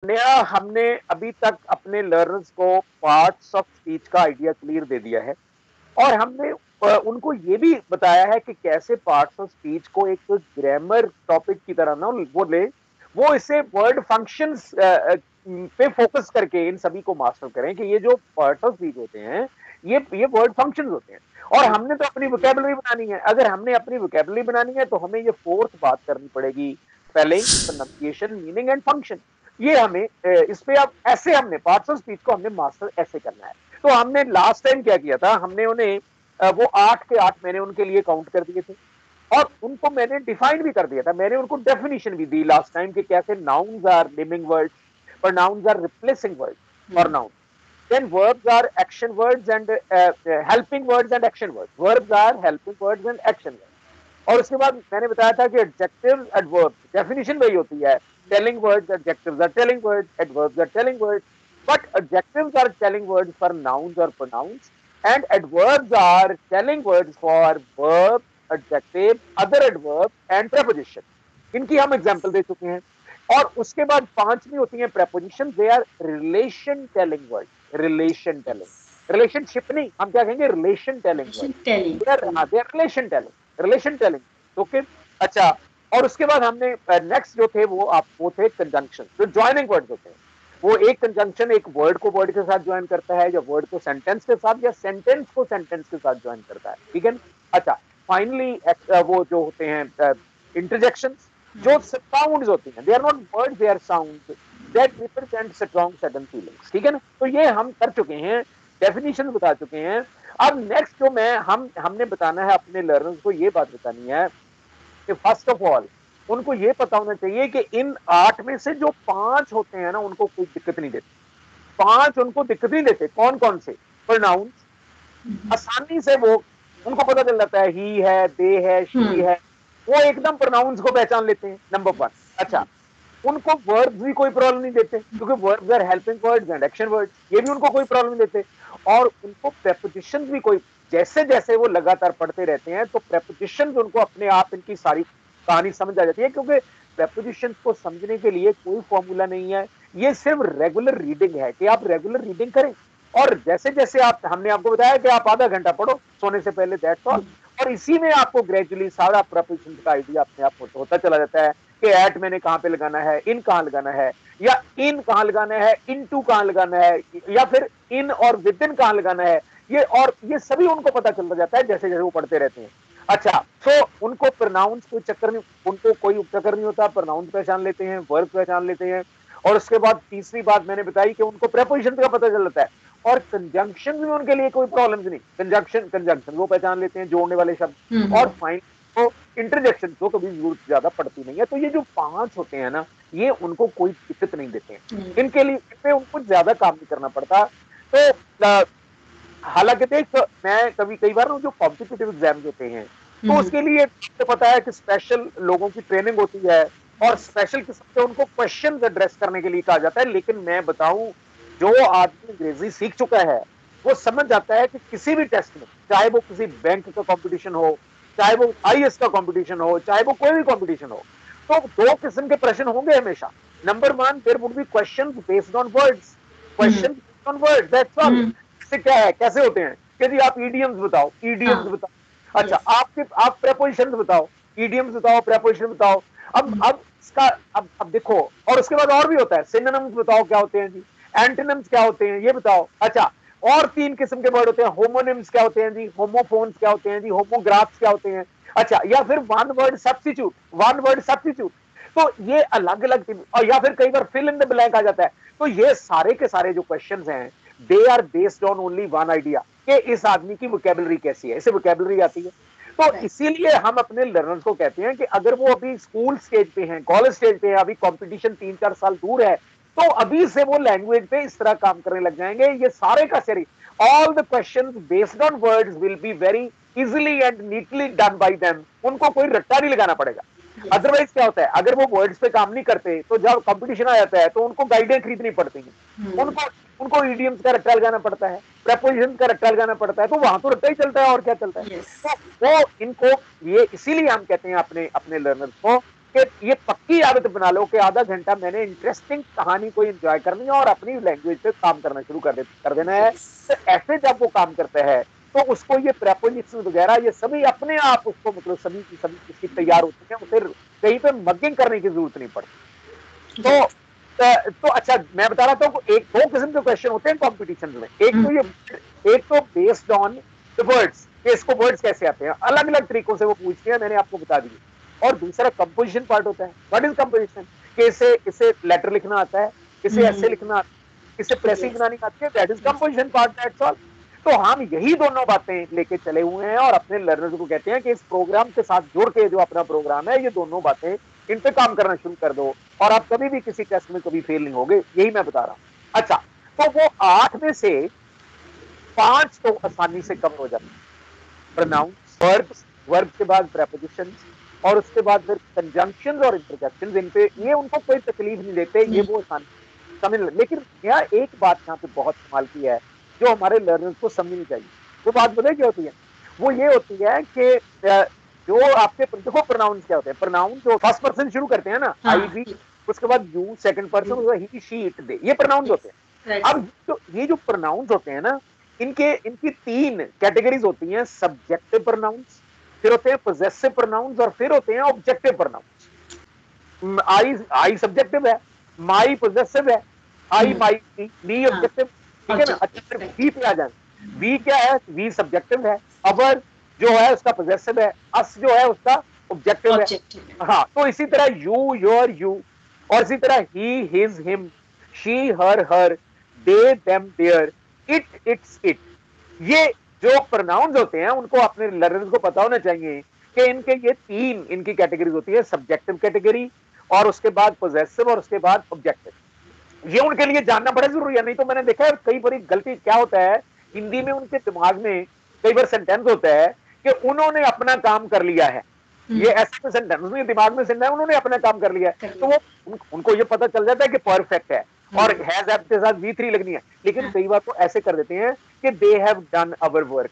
नया हमने अभी तक अपने लर्नर्स को पार्ट्स ऑफ स्पीच का आइडिया क्लियर दे दिया है और हमने उनको ये भी बताया है कि कैसे पार्ट्स ऑफ स्पीच को एक ग्रामर टॉपिक की तरह ना वो ले, वो इसे वर्ड फंक्शंस पे फोकस करके इन सभी को मास्टर करें कि ये जो पार्ट्स ऑफ स्पीच होते हैं ये वर्ड फंक्शंस होते हैं। और हमने तो अपनी वोकैबुलरी बनानी है। अगर हमने अपनी वोकैबुलरी बनानी है तो हमें ये फोर्थ बात करनी पड़ेगी, spelling, pronunciation, meaning and function. ये हमें इस पे अब ऐसे हमने पार्ट्स ऑफ स्पीच को हमने मास्टर ऐसे करना है। तो हमने लास्ट टाइम क्या किया था, हमने उन्हें वो 8 के 8 मैंने उनके लिए काउंट कर दिए थे और उनको मैंने डिफाइन भी कर दिया था। मैंने उनको डेफिनेशन भी दी लास्ट टाइम कि कैसे nouns are naming words, pronouns are replacing words for nouns. Then verbs are action words and helping words and action words. Verbs are helping words and action words. और उसके बाद मैंने बताया था कि adjectives, adverbs, definition वही होती है। Telling words, adjectives are telling words, adverbs are telling words. But adjectives are telling words for nouns or pronouns, and adverbs are telling words for verbs, adjectives, other adverbs and preposition. इनकी हम example दे चुके हैं। और उसके बाद पांचवी होती है preposition, they are relation telling word. Relation telling, relationship नहीं, हम क्या कहेंगे, relation telling word. They are relation telling, relation telling. Okay, अच्छा। और उसके बाद हमने नेक्स्ट जो थे वो थे कंजंक्शन, जो ज्वाइनिंग वर्ड होते हैं। वो एक कंजंक्शन एक वर्ड को वर्ड के साथ ज्वाइन करता है, या वर्ड को सेंटेंस के साथ, या सेंटेंस को सेंटेंस के साथ ज्वाइन करता है। ठीक है। अच्छा, फाइनली वो जो होते हैं इंटरजेक्शन, जो साउंड्स होती हैं, they are not words, they are sounds that represent strong sudden feelings. ठीक है ना। तो ये हम कर चुके हैं, डेफिनेशन बता चुके हैं। अब नेक्स्ट जो हमने बताना है अपने लर्नर्स को, ये बात बतानी है कि फर्स्ट ऑफ ऑल उनको ये पता होना चाहिए कि इन 8 में से जो 5 होते हैं ना, उनको कोई दिक्कत नहीं देती। 5 उनको दिक्कत नहीं देते। कौन कौन से? प्रोनाउंस, आसानी से वो उनको पता चल जाता है, ही है, दे है, शी है, वो एकदम प्रोनाउंस को पहचान लेते हैं, नंबर 1। अच्छा, उनको वर्ब्स भी कोई प्रॉब्लम नहीं देते, क्योंकि verbs are helping words and action words, ये भी उनको कोई प्रॉब्लम नहीं देते। और उनको प्रेपोजिशंस भी कोई, जैसे जैसे वो लगातार पढ़ते रहते हैं तो प्रेपोजिशंस उनको अपने आप इनकी सारी कहानी समझ आ जाती है, क्योंकि प्रेपोजिशंस को समझने के लिए कोई फॉर्मूला नहीं है। ये सिर्फ रेगुलर रीडिंग है कि आप रेगुलर रीडिंग करें, और जैसे जैसे हमने आपको बताया कि आप आधा घंटा पढ़ो सोने से पहले, दैट्स ऑल। और इसी में आपको ग्रेजुअली सारा प्रेपोजिशन का आइडिया अपने आप होता चला जाता है कि एट मैंने कहां पे लगाना है, इन कहां लगाना है, या इन कहां लगाना है, इन टू कहां लगाना है, या फिर इन और विद इन कहां लगाना है। ये सभी उनको पता चलता जाता है जैसे जैसे वो पढ़ते रहते हैं। अच्छा, तो उनको प्रोनाउंस कोई चक्कर नहीं, उनको कोई चक्कर नहीं होता, प्रोनाउंस पहचान लेते हैं, वर्ब पहचान लेते हैं। और उसके बाद तीसरी बात मैंने बताई कि उनको प्रेपोजिशन का पता चल जाता है, और कंजंक्शन में उनके लिए कोई प्रॉब्लम नहीं। कंजंक्शन कंजंक्शन वो पहचान लेते हैं, जोड़ने वाले शब्द। और फाइन तो इंटरजेक्शन तो कभी जरूरत ज्यादा पड़ती नहीं है। तो ये जो 5 होते हैं ना, ये उनको कोई दिक्कत नहीं देते हैं। इनके लिए इनपे उनको ज्यादा काम नहीं करना पड़ता। तो हालांकि देख, मैं कई बार जो कॉम्पिटिटिव एग्जाम होते हैं, तो उसके लिए तो पता है कि स्पेशल लोगों की ट्रेनिंग होती है, और स्पेशल किस्म के उनको क्वेश्चन एड्रेस करने के लिए कहा जाता है। लेकिन मैं बताऊं, जो आदमी अंग्रेजी सीख चुका है वो समझ जाता है कि किसी भी टेस्ट में, चाहे वो किसी बैंक का कंपटीशन हो, चाहे वो आईएएस का कंपटीशन हो, चाहे वो कोई भी कंपटीशन हो, तो 2 किस्म के प्रश्न होंगे हमेशा। Number 1, there would be questions based on words, question based on words, that's all. इससे क्या है, कैसे होते हैं कि जी आप ईडियम्स बताओ, ईडियम्स बताओ। अच्छा, आप प्रेपोजिशंस बताओ, ईडियम्स बताओ, प्रेपोजिशन बताओ। अब इसका अब देखो, और उसके बाद और भी होता है, सिनोनिम्स बताओ क्या होते हैं जी, एंटोनिम्स क्या होते हैं ये बताओ। अच्छा, और 3 किस्म के वर्ड होते हैं, होमोनिम्स क्या होते हैं जी, होमोफोन्स क्या होते हैं जी, होमोग्राफ्स क्या होते हैं। अच्छा, या फिर one word substitute, one word substitute. तो ये अलग अलग, और या फिर कई बार फिल इन द ब्लैंक आ जाता है। तो ये सारे के सारे जो क्वेश्चंस हैं, they are based on only one idea कि इस आदमी की वोकैबुलरी कैसी है, इसे वोकैबुलरी आती है। तो इसीलिए हम अपने लर्नर्स को कहते हैं कि अगर वो अभी स्कूल स्टेज पे हैं, कॉलेज स्टेज पे हैं, अभी कंपटीशन 3-4 साल दूर है, तो अभी से वो लैंग्वेज पे इस तरह काम करने लग जाएंगे। ये सारे का सारी, all the questions based on words will be very easily and neatly done by them. उनको कोई रट्टा नहीं लगाना पड़ेगा। अदरवाइज क्या होता है, अगर वो वर्ड्स पे काम नहीं करते तो जब कंपटीशन आ जाता है तो उनको गाइडें खरीदनी पड़ती हैं, उनको उनको ईडियम्स का रट्टा लगाना पड़ता है, प्रेपोजिशन का रट्टा लगाना पड़ता है। तो वहां तो रट्टा ही चलता है, और क्या चलता है। तो वो इनको, ये इसीलिए हम कहते हैं अपने अपने लर्नर्स को कि ये पक्की आदत बना लो कि आधा घंटा मैंने इंटरेस्टिंग कहानी को एंजॉय करनी है और अपनी लैंग्वेज पे काम करना शुरू कर देना है। तो ऐसे जब वो काम करता है तो उसको ये प्रेपोजिशन वगैरह ये सभी अपने आप उसको मतलब सभी की सभी उसकी तैयार होती है, उसे कहीं पे मगिंग करने की जरूरत नहीं पड़ती। तो अच्छा मैं बता रहा था एक दो किस्म के क्वेश्चन होते हैं कॉम्पिटिशन में। एक तो बेस्ड ऑन द वर्ड्स, कि इसको वर्ड्स कैसे आते हैं, अलग अलग तरीकों से वो पूछते हैं, मैंने आपको बता दिया। और दूसरा कंपोजिशन पार्ट होता है। व्हाट इज कंपोजिशन, कि इसे इसे लेटर लिखना आता है, इसे ऐसे लिखना आता है, इसे प्रेसिंग बनानी आती है, that is composition part, that's all. तो हम यही दोनों बातें लेके चले हुए हैं और अपने लर्नर्स को कहते हैं कि इस प्रोग्राम के साथ जुड़ के जो अपना प्रोग्राम है, ये दोनों बातें इन पे काम करना शुरू कर दो और आप कभी भी किसी टेस्ट में कभी फेल नहीं होगे, यही मैं बता रहा हूं। अच्छा, तो वो 8 में से 5 तो आसानी से कवर हो जाते हैं। प्रोनाउंस, वर्ब्स, वर्ब के बाद प्रेपोजिशंस, और उसके बाद फिर कंजंक्शंस और इंटरजेक्शंस, इन पे ये उनको कोई तकलीफ नहीं देते, ये वो आसानी समझ। लेकिन यहाँ एक बात यहाँ पे बहुत कमाल की है जो हमारे लर्नर्स को समझनी चाहिए। वो बात बताइए क्या होती है, वो ये होती है कि जो आपके देखो प्रोनाउंस क्या होते हैं, प्रोनाउंस जो फर्स्ट पर्सन शुरू करते हैं ना, आई वी, उसके बाद you second person, he she it they, ये प्रोनाउंस होते हैं। अब ये जो प्रोनाउंस होते हैं ना, इनकी 3 कैटेगरीज होती हैं, सब्जेक्टिव प्रोनाउंस, फिर होते हैं पोजेसिव प्रोनाउंस, और फिर होते हैं ऑब्जेक्टिव प्रोनाउंस। आई सब्जेक्टिव है, माई पोजेसिव है, आई माई, मी ऑब्जेक्टिव, ठीक है ना। अच्छा फिर वी पे आ जाए, वी क्या है, वी सब्जेक्टिव है, अवर जो है उसका पोजेसिव है, अस जो है उसका ऑब्जेक्टिव है। हाँ, तो इसी तरह यू, योर, यू, और इसी तरह ही, his, him, she, her, her, they, them, their, it, it's, it. ये जो प्रोनाउंस होते हैं उनको अपने लर्नर्स को पता होना चाहिए कि इनके ये 3 इनकी कैटेगरीज होती है, सब्जेक्टिव कैटेगरी, और उसके बाद पोजेसिव, और उसके बाद ऑब्जेक्टिव। ये उनके लिए जानना बड़ा जरूरी है। नहीं तो मैंने देखा है कई बार गलती क्या होता है, हिंदी में उनके दिमाग में कई बार सेंटेंस होता है कि उन्होंने अपना काम कर लिया है, ये ऐसा सेंटेंस नहीं, दिमाग में सेंटेंस उन्होंने अपना काम कर लिया है, तो वो उनको ये पता चल जाता है कि परफेक्ट है और हैज हैव के साथ V3 लगनी है। लेकिन कई बार तो ऐसे कर देते हैं कि they have done our work.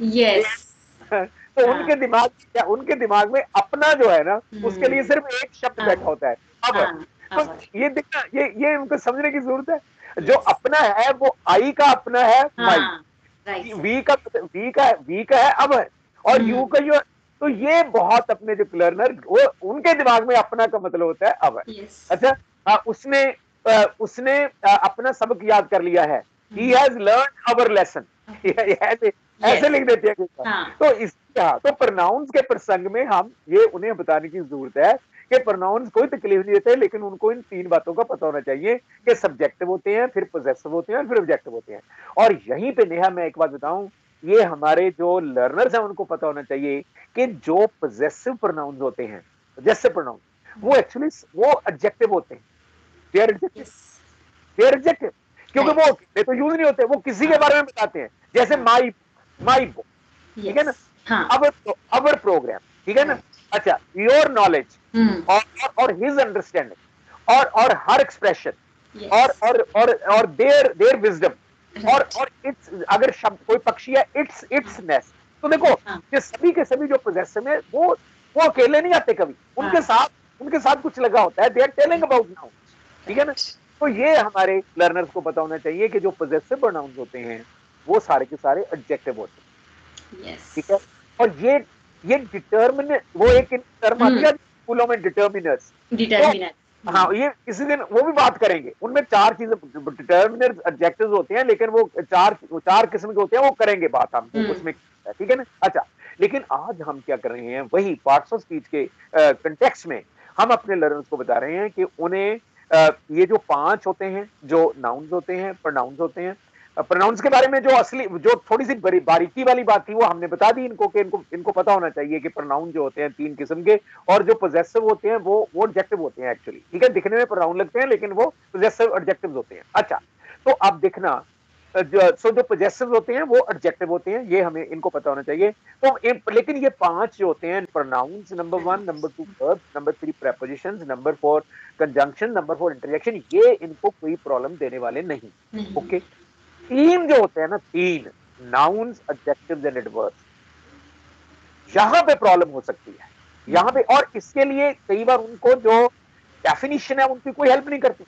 Yes, तो उनके दिमाग में अपना जो है ना, उसके लिए सिर्फ एक शब्द बैठा होता है, अवर। तो ये देखना, ये उनको समझने की जरूरत है। जो अपना है वो आई का अपना है माई, वी का है अवर, और यू का जो, तो ये बहुत अपने जो लर्नर वो उनके दिमाग में अपना का मतलब होता है अवर। अच्छा, उसने अपना सबक याद कर लिया है, he has learned our lesson, ऐसे लिख देते हैं। तो तो प्रोनाउंस के प्रसंग में हम ये उन्हें बताने की जरूरत है कि प्रोनाउंस कोई तकलीफ नहीं देते, लेकिन उनको इन 3 बातों का पता होना चाहिए कि सब्जेक्टिव होते हैं, फिर पोजेसिव होते हैं, फिर ऑब्जेक्टिव होते हैं। और यहीं पे नेहा मैं एक बात बताऊं, ये हमारे जो लर्नर्स हैं उनको पता होना चाहिए कि जो पोजेसिव प्रोनाउंस होते हैं, पोजेसिव प्रोनाउंस, वो एक्चुअली वो एडजेक्टिव होते हैं, दे आर एडजेक्टिव, क्योंकि वो अकेले तो यूज नहीं होते, वो किसी के बारे में बताते हैं। जैसे माई बुक, ठीक है ना, अवर प्रोग्राम, ठीक है ना। अच्छा, योर नॉलेज और हिज अंडरस्टैंडिंग और हर एक्सप्रेशन और देयर विजडम और इट्स, अगर शब्द कोई पक्षी है, इट्स नेस्ट। तो देखो ये सभी के सभी जो पोजेसिव है वो अकेले नहीं आते, कभी उनके साथ कुछ लगा होता है, they are telling about now, ठीक है ना। तो ये हमारे लर्नर्स को पता होना चाहिए कि जो पोजेसिव प्रोनाउंस होते हैं वो सारे के सारे एडजेक्टिव होते हैं, ठीक है। और ये डिटर्मिन, वो एक टर्म आती है स्कूलों में, डिटर्मिनर्स। हाँ, ये किसी दिन वो भी बात करेंगे, उनमें 4 चीजें डिटर्मिनर्स एडजेक्टिव्स होते हैं, लेकिन वो चार किस्म के होते हैं, वो करेंगे बात हम उसमें, ठीक है ना। अच्छा, लेकिन आज हम क्या कर रहे हैं, वही पार्ट्स ऑफ स्पीच के कंटेक्स्ट में हम अपने लर्नर्स को बता रहे हैं कि उन्हें ये जो 5 होते हैं, जो नाउन्स होते हैं, प्रोनाउंस होते हैं, प्रोनाउंस के बारे में जो असली, जो थोड़ी सी बारीकी वाली बात थी वो हमने बता दी इनको, कि इनको पता होना चाहिए कि प्रोनाउन जो होते हैं 3 किस्म के, और जो पोजेसिव होते हैं वो एडजेक्टिव होते हैं एक्चुअली, ठीक है। दिखने में प्रोनाउन लगते हैं लेकिन वो पोजेसिव एडजेक्टिव्स होते हैं। अच्छा, तो अब देखना, जो पोजेसिव होते हैं वो एडजेक्टिव होते हैं, ये हमें इनको पता होना चाहिए। तो लेकिन ये 5 जो होते हैं, pronouns number 1, number 2 verbs, number 3 prepositions, number 4 conjunction, number 4 interjection, ये इनको कोई प्रॉब्लम देने वाले नहीं। ओके, 3 जो होते हैं ना, 3 नाउन्स, एडजेक्टिव्स एंड एडवर्ब्स, यहां पे प्रॉब्लम हो सकती है। यहाँ पे। और इसके लिए कई बार उनको जो डेफिनेशन है उनकी कोई हेल्प नहीं करती।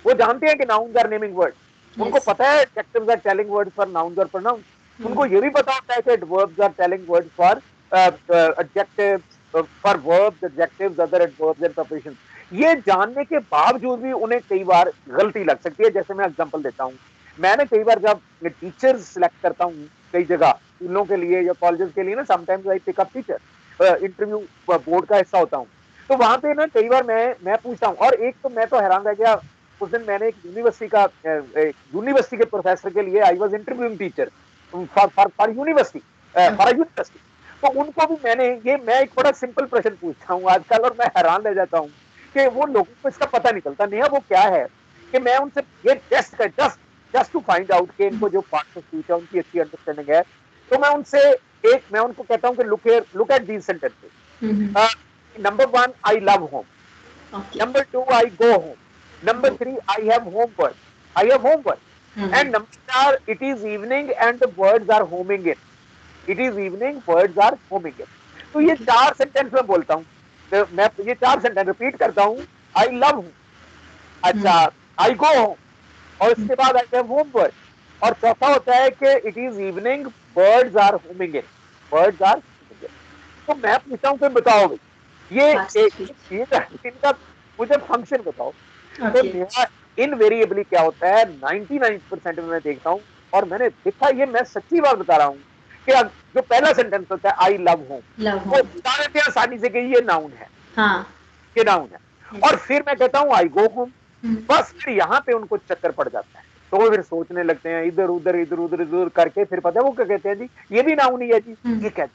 वो जानते हैं कि नाउन्स आर नेमिंग वर्ड, उनको पता है adjectives are telling words for nouns और प्रोनाउंस, उनको ये भी पता होता है कि adverbs are telling words for adjectives, for verbs, adjectives, other adverbs and prepositions. ये जानने के बावजूद भी उन्हें कई बार गलती लग सकती है। जैसे मैं एग्जांपल देता हूँ, मैंने कई बार जब टीचर्स सिलेक्ट करता हूँ कई जगह स्कूलों के लिए या कॉलेजेस के लिए ना, sometimes I pick up teacher, interview board का हिस्सा होता हूँ, तो वहां पे ना कई बार मैं पूछता हूँ। और एक तो मैं तो हैरान रह गया, उस दिन मैंने एक यूनिवर्सिटी के प्रोफेसर के लिए I was interviewing teacher for university, तो उनको भी मैं एक बड़ा सिंपल प्रश्न पूछता हूँ आजकल, और मैं हैरान रह जाता हूँ कि वो लोगों को इसका पता नहीं चलता। नेहा वो क्या है कि मैं उनसे ये टेस्ट कर जस्ट टू फाइंड आउट कि इनको जो पार्ट ऑफ स्पीच है उनकी अच्छी अंडरस्टैंडिंग है, तो मैं उनको कहता हूँ कि look at these sentences. Number 1, I love home. Number 2, I go home. Number 3, I have homework. And number 4, it is evening and the birds are homing in. It is evening, birds are homing in. तो ये 4 sentence में बोलता हूँ, तो मैं ये 4 sentence repeat करता हूँ। आई लव होम, अच्छा, आई गो होम, और इसके बाद आई हैव होमवर्क, और चौथा होता है कि it is evening, birds are homing in. Birds are homing in. तो मैं पूछता हूँ कि बताओ भाई, ये इनका मुझे फंक्शन बताओ। तो मेरा इनवेरिएबली क्या होता है, 99% में मैं देखता हूँ, और मैंने देखा, ये मैं सच्ची बात बता रहा हूँ, कि जो पहला सेंटेंस होता है आई लव होम, वो बता देते हैं आसानी से कि ये नाउन है, ये नाउन है। और फिर मैं कहता हूँ आई गो होम, बस फिर यहाँ पे उनको चक्कर पड़ जाता है, तो वो फिर सोचने लगते हैं इधर उधर इधर उधर इधर करके, फिर पता है वो क्या कहते हैं, जी ये भी नाउन ही है जी, ये कहते,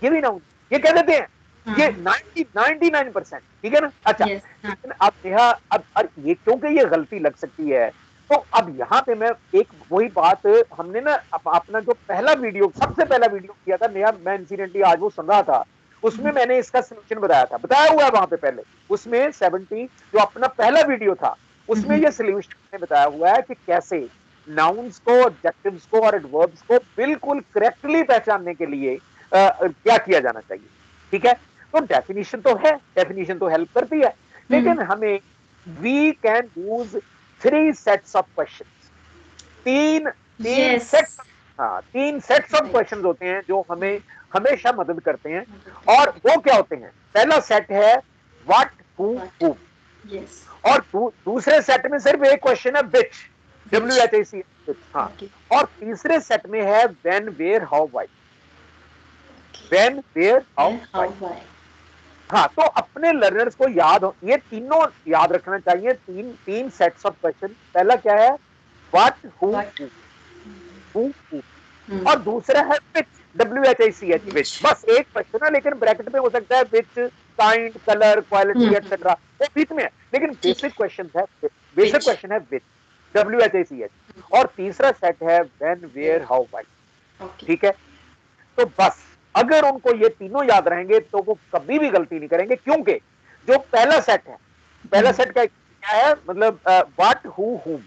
ये भी नाउन, ये कह देते हैं, ये 99%, ठीक है ना। अच्छा, लेकिन अब नेहा, अब ये क्योंकि ये गलती लग सकती है, तो अब यहाँ पे मैं एक वही बात, हमने ना अपना जो पहला वीडियो, सबसे पहला वीडियो किया था नेहा, मैं इंसिडेंटली आज वो सुन रहा था, उसमें मैंने इसका सोल्यूशन बताया हुआ है वहां पे पहले, उसमें 70 जो अपना पहला वीडियो था, उसमें ये सोल्यूशन मैंने बताया हुआ है कि कैसे नाउन्स को, एडजेक्टिव्स को और एडवर्ब्स को बिल्कुल करेक्टली पहचानने के लिए क्या किया जाना चाहिए, ठीक है। तो डेफिनेशन तो है, डेफिनेशन तो हेल्प करती है, लेकिन हमें we can use 3 sets of question, तीन तीन सेट्स, हाँ 3 सेट्स ऑफ क्वेश्चन होते हैं जो हमें हमेशा मदद करते हैं। और वो क्या होते हैं, पहला सेट है व्हाट, हु, हूम, और दूसरे सेट में सिर्फ एक क्वेश्चन है विच, WHIC, हाँ। और तीसरे सेट में है when, where, how, why. When, where, how, why. हाँ, तो अपने लर्नर्स को ये तीनों याद रखना चाहिए, तीन सेट्स ऑफ क्वेश्चन। पहला क्या है, व्हाट, हु, और दूसरा है विच, WHICH, विच। बस एक क्वेश्चन है, लेकिन ब्रैकेट में हो सकता है विच, काइंड, कलर, क्वालिटी, एक्सेट्रा, वो बीच में है, लेकिन बेसिक क्वेश्चन है विच, WHICH। और तीसरा सेट है व्हेन, वेयर, हाउ, व्हाई, ठीक है। तो बस अगर उनको ये तीनों याद रहेंगे तो वो कभी भी गलती नहीं करेंगे, क्योंकि जो पहला सेट है, पहला सेट का क्या है, मतलब what, who, whom,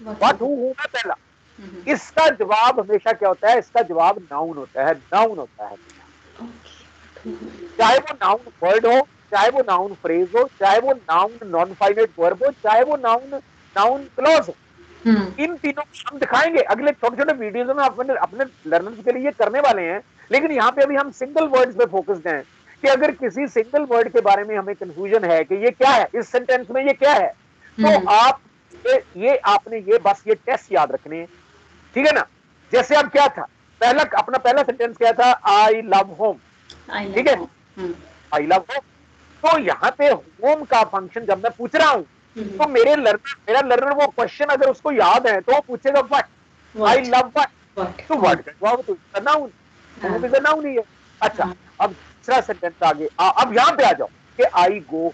what, who, whom है पहला, इसका जवाब हमेशा क्या होता है, इसका जवाब नाउन होता है, नाउन होता है। चाहे वो नाउन वर्ड हो, चाहे वो नाउन फ्रेज हो, चाहे वो नाउन नॉन फाइनाइट वर्ब हो, चाहे वो नाउन क्लॉज हो, इन तीनों को हम दिखाएंगे अगले छोटे छोटे वीडियोस में, अपने लर्नर्स के लिए ये करने वाले हैं। लेकिन यहाँ पे अभी हम सिंगल वर्ड्स पे फोकस्ड हैं, कि अगर किसी सिंगल वर्ड के बारे में हमें कंफ्यूजन है कि ये क्या है, इस सेंटेंस में ये क्या है, तो आप आपने ये बस ये टेस्ट याद रखने हैं, ठीक है ना। जैसे अब क्या था, अपना पहला सेंटेंस क्या था, आई लव होम, ठीक है, आई लव होम। तो यहाँ पे होम का फंक्शन जब मैं पूछ रहा हूं, तो मेरा लर्नर वो क्वेश्चन अगर उसको याद है तो वो पूछेगा व्हाट, आई लव व्हाट, तो व्हाट का जवाब तो noun, home is a noun ही है। अच्छा, अब दूसरा सेंटेंस आगे, अब यहाँ पे आ जाओ कि आई गो।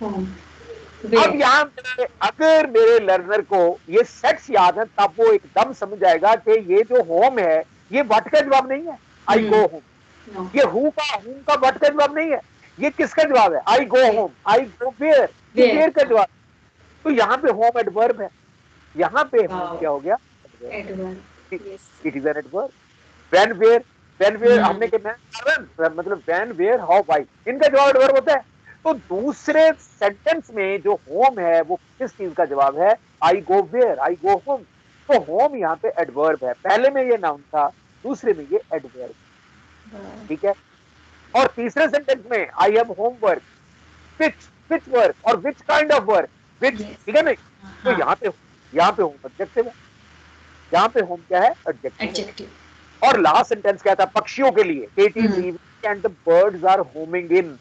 अब यहाँ पे अगर मेरे लर्नर को ये सेट्स याद है, तब वो एकदम समझ जाएगा कि ये जो होम है ये व्हाट का जवाब नहीं है, आई गो होम। ये हूम का व्हाट का जवाब नहीं है, ये किसका जवाब है, I go home, I go where, ये वेयर का जवाब। तो यहाँ पे होम एडवर्ब है, यहाँ पे होम क्या हो गया, it is an adverb. When, where, when where हमने के मतलब व्हेन वेयर हाउ व्हाई, इनका जवाब एडवर्ब होता है। तो दूसरे सेंटेंस में जो होम है वो किस चीज का जवाब है? I go where, I go home. तो होम यहाँ पे एडवर्ब है, पहले में ये नाउन था, दूसरे में ये एडवर्ब। ठीक है। और तीसरे सेंटेंस में आई हैव होमवर्क, विच वर्क और विच काइंड ऑफ वर्क, विच, ठीक है नहीं। तो यहाँ पे होम ऑब्जेक्टिव है, यहाँ पे होम क्या है? एडजेक्टिव है। और लास्ट सेंटेंस क्या था? पक्षियों के लिए, it is evening and the birds are homing in,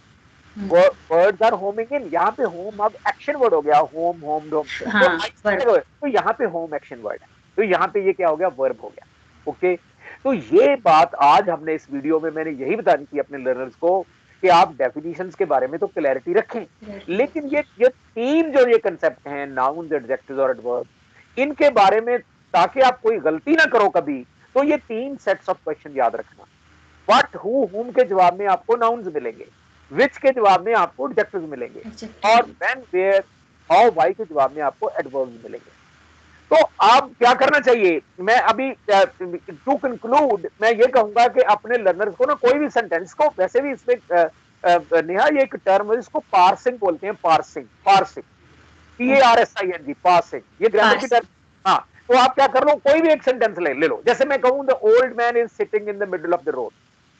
birds are homing in. यहाँ पे होम अब एक्शन वर्ड हो गया, होम होम होम। तो यहाँ पे होम एक्शन वर्ड है, तो यहाँ पे ये क्या हो गया? वर्ब हो गया। ओके। तो ये बात आज हमने इस वीडियो में मैंने यही बतानी थी अपने लर्नर्स को कि आप डेफिनेशंस के बारे में तो क्लैरिटी रखें, लेकिन ये तीन जो ये कंसेप्ट हैं, नाउन, एडजेक्टिव्स और एडवर्ब, इनके बारे में ताकि आप कोई गलती ना करो कभी, तो ये तीन सेट्स ऑफ क्वेश्चन याद रखना। व्हाट, हु, हुम के जवाब में आपको नाउन्स मिलेंगे, विच के जवाब में आपको एडजेक्टिव्स मिलेंगे, और व्हेन, वेयर, हाउ, व्हाई के जवाब में आपको एडवर्ब्स मिलेंगे। तो आप क्या करना चाहिए? मैं अभी टू कंक्लूड मैं ये कहूंगा कि अपने लर्नर्स को ना कोई भी सेंटेंस को, वैसे भी इसमें नेहा ये एक टर्म है जिसको पार्सिंग बोलते हैं, पार्सिंग, पार्सिंग, PARSING, पार्सिंग, ये ग्रामर की टर्म। हाँ, तो आप क्या कर लो, कोई भी एक सेंटेंस ले लो। जैसे मैं कहूं the old man is sitting in the middle of the road,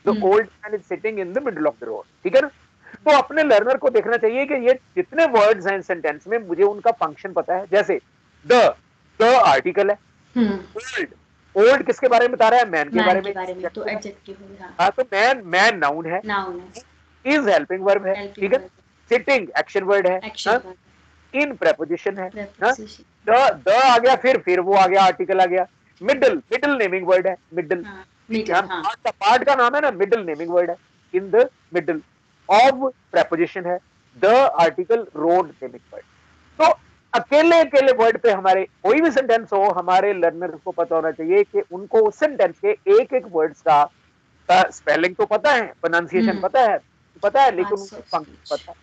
the old man is sitting in the middle of the road, ठीक है ना। तो अपने लर्नर को देखना चाहिए कि ये जितने वर्ड्स हैं सेंटेंस में, मुझे उनका फंक्शन पता है। जैसे द आर्टिकल है, ओल्ड, ओल्ड किसके बारे में बता रहा है? मैन के बारे में, तो एडजेक्टिव है। हाँ, तो मैन नाउन है, इज हेल्पिंग वर्ब है, ठीक है। सिटिंग एक्शन वर्ड है, इन प्रेपोजिशन है, द आ गया, फिर वो आ गया, आर्टिकल आ गया। मिडल नेमिंग वर्ड है, मिडल, पार्ट का नाम है ना, मिडल नेमिंग वर्ड है, in the middle. Of preposition है, the article, road naming word. तो अकेले अकेले वर्ड पे हमारे कोई भी सेंटेंस हो, हमारे लर्नर को पता होना चाहिए कि उनको उस सेंटेंस के एक एक वर्ड्स का स्पेलिंग तो पता है, प्रोनाउंसिएशन पता है, लेकिन उनको फंक्शन पता है।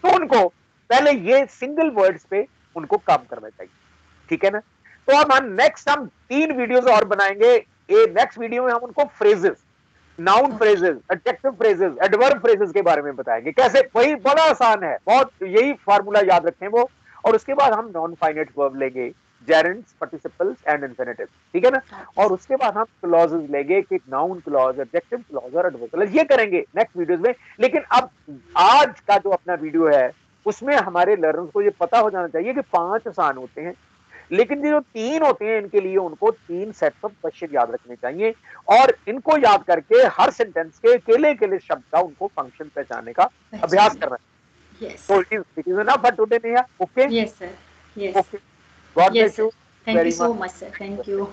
तो उनको पहले ये सिंगल वर्ड्स पे उनको काम करना चाहिए, ठीक है ना। तो अब हम नेक्स्ट हम 3 वीडियोस और बनाएंगे। ये नेक्स्ट वीडियो में हम उनको phrases, noun phrases, adjective phrases, adverb phrases के बारे में बताएंगे कैसे। वही बड़ा आसान है बहुत, यही फार्मूला याद रखें वो। और उसके बाद हम नॉन फाइनाइट वर्ब लेंगे, जेरेंड्स, पार्टिसिपल्स एंड इंफिनिटिव, ठीक है ना। और उसके बाद हम क्लॉजेस लेंगे कि नाउन क्लॉज, एडजेक्टिव क्लॉज और एडवर्ब क्लॉज, ये करेंगे नेक्स्ट वीडियोस में। लेकिन अब आज का जो अपना वीडियो है उसमें हमारे लर्नर्स को ये पता हो जाना चाहिए कि 5 आसान होते हैं, लेकिन जो 3 होते हैं इनके लिए उनको 3 सेट्स ऑफ क्वेश्चन याद रखने चाहिए। और इनको याद करके हर सेंटेंस के अकेले अकेले शब्द का उनको फंक्शन पहचानने का अभ्यास करना है। Yes. So it is enough for today, Neha. Okay? Yes, sir. Yes. Okay. God bless you. Thank you so much, sir. Thank you.